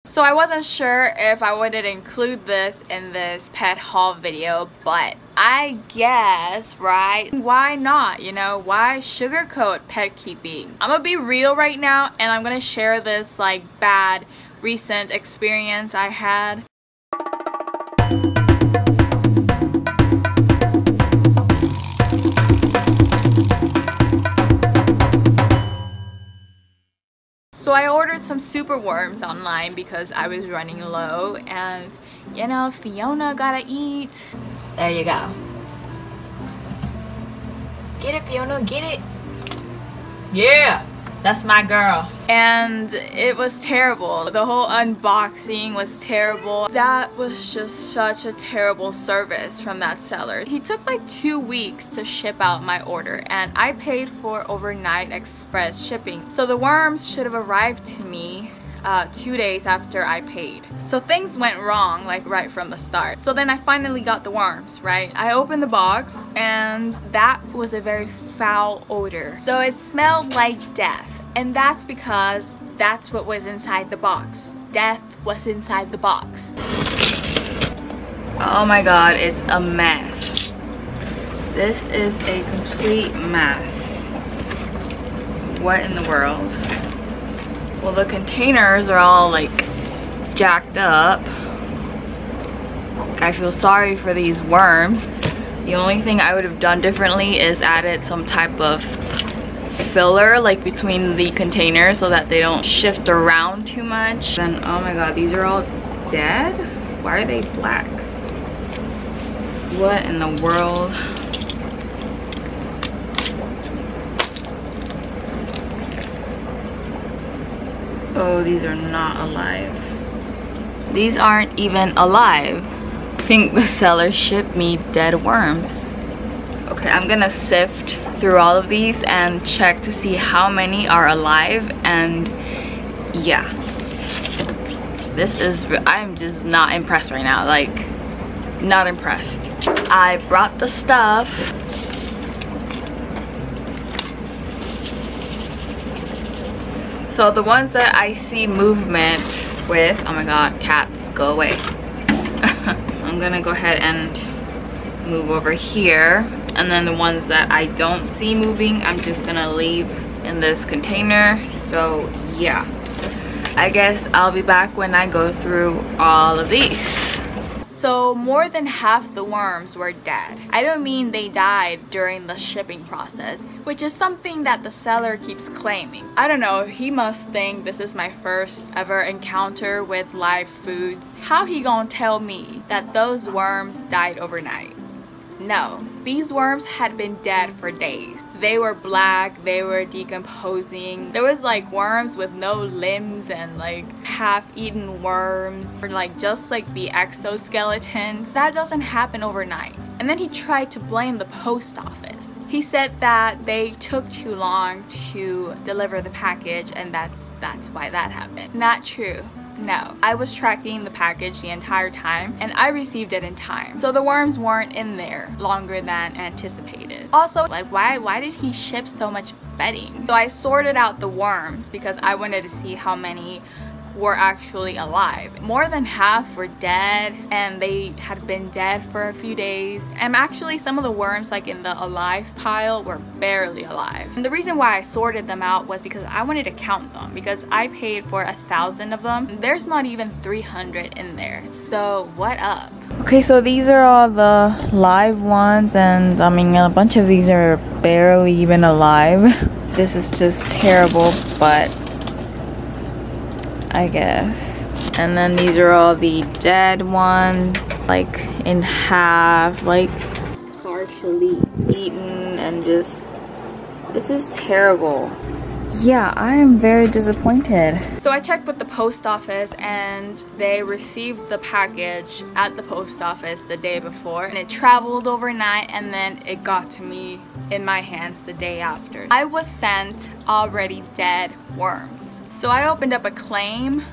So I wasn't sure if I would include this in this pet haul video, but I guess, right? Why not? You know, why sugarcoat pet keeping? I'm gonna be real right now, and I'm gonna share this like bad recent experience I had. So I ordered some superworms online because I was running low, and you know, Fiona gotta eat. There you go. Get it, Fiona, get it. Yeah, that's my girl. And it was terrible. The whole unboxing was terrible. That was just such a terrible service from that seller. He took like 2 weeks to ship out my order, and I paid for overnight express shipping. So the worms should have arrived to me 2 days after I paid. So things went wrong like right from the start. So then I finally got the worms, right? I opened the box, and that was a very foul odor. So it smelled like death. And that's because that's what was inside the box. Death was inside the box. Oh my god, it's a mess. This is a complete mess. What in the world? Well, the containers are all like jacked up. I feel sorry for these worms. The only thing I would have done differently is added some type of filler like between the containers so that they don't shift around too much. And oh my god, these are all dead? Why are they black? What in the world? Oh, these are not alive. These aren't even alive. I think the seller shipped me dead worms. Okay, I'm gonna sift through all of these and check to see how many are alive, and yeah. I'm just not impressed right now, like, not impressed. I brought the stuff. So the ones that I see movement with, oh my god, cats, go away. I'm gonna go ahead and move over here. And then the ones that I don't see moving, I'm just gonna leave in this container. So yeah, I guess I'll be back when I go through all of these. So more than half the worms were dead. I don't mean they died during the shipping process, which is something that the seller keeps claiming. I don't know, he must think this is my first ever encounter with live foods. How he gonna tell me that those worms died overnight? No, these worms had been dead for days. They were black, they were decomposing. There was like worms with no limbs and like half-eaten worms, or like just like the exoskeletons. That doesn't happen overnight. And then he tried to blame the post office. He said that they took too long to deliver the package, and that's why that happened. Not true. No, I was tracking the package the entire time, and I received it in time. So the worms weren't in there longer than anticipated. Also, like why did he ship so much bedding? So I sorted out the worms because I wanted to see how many were actually alive. More than half were dead, and they had been dead for a few days. And actually some of the worms like in the alive pile were barely alive. And the reason why I sorted them out was because I wanted to count them, because I paid for 1,000 of them. There's not even 300 in there. So what up? Okay, so these are all the live ones, and I mean a bunch of these are barely even alive. This is just terrible, but I guess. And then these are all the dead ones, like in half, like partially eaten, and just, this is terrible. Yeah, I am very disappointed. So I checked with the post office, and they received the package at the post office the day before, and it traveled overnight, and then it got to me in my hands the day after. I was sent already dead worms. So I opened up a claim.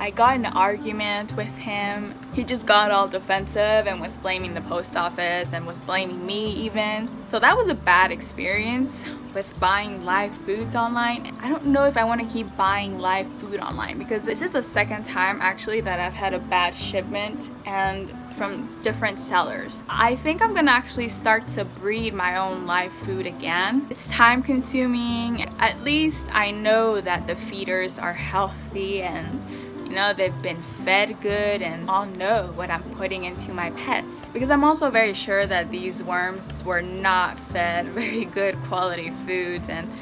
I got in an argument with him. He just got all defensive and was blaming the post office and was blaming me even. So that was a bad experience. with buying live foods online. I don't know if I want to keep buying live food online because this is the second time actually that I've had a bad shipment and from different sellers. I think I'm gonna actually start to breed my own live food again. It's time consuming. At least I know that the feeders are healthy and you know, they've been fed good, and I'll know what I'm putting into my pets. Because I'm also very sure that these worms were not fed very good quality foods and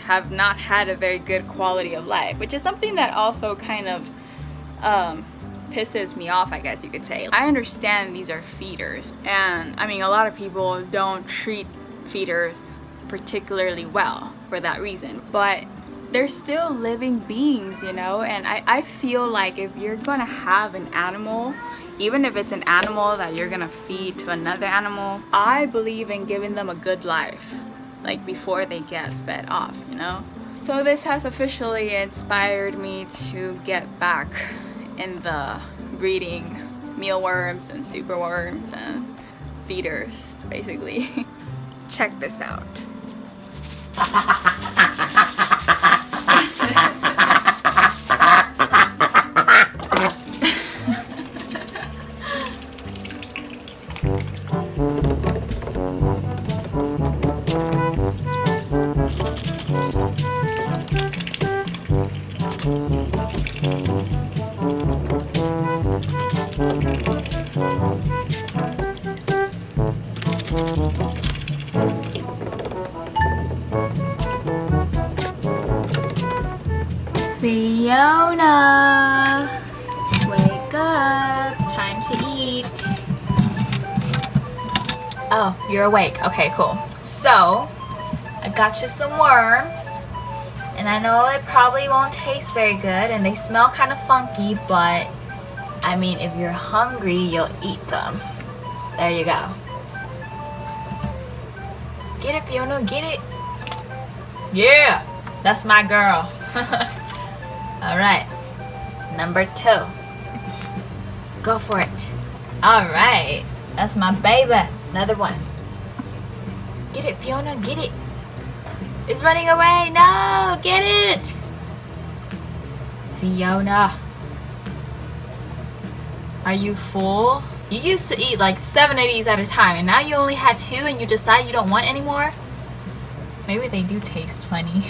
have not had a very good quality of life, which is something that also kind of pisses me off, I guess you could say. I understand these are feeders, and I mean, a lot of people don't treat feeders particularly well for that reason, but they're still living beings, you know, and I feel like if you're gonna have an animal, even if it's an animal that you're gonna feed to another animal, I believe in giving them a good life, like before they get fed off, you know. So this has officially inspired me to get back in the breeding mealworms and superworms and feeders, basically. Check this out. Fiona, wake up, time to eat. Oh, you're awake. Okay, cool. So, I got you some worms, and I know it probably won't taste very good, and they smell kind of funky, but I mean, if you're hungry, you'll eat them. There you go. Get it, Fiona, get it. Yeah, that's my girl. Alright, number 2. Go for it. Alright, that's my baby. Another one. Get it, Fiona, get it. It's running away. No, get it. Fiona. Are you full? You used to eat like 7 of these at a time, and now you only had 2 and you decide you don't want any more? Maybe they do taste funny.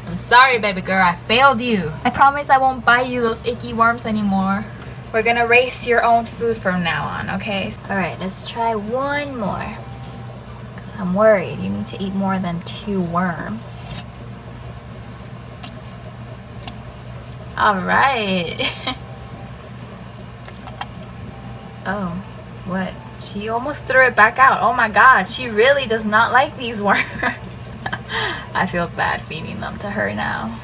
I'm sorry, baby girl, I failed you. I promise I won't buy you those icky worms anymore. We're gonna race your own food from now on, okay? Alright, let's try one more. 'Cause I'm worried. You need to eat more than 2 worms. Alright. Oh, what? She almost threw it back out. Oh my god, she really does not like these worms. I feel bad feeding them to her now.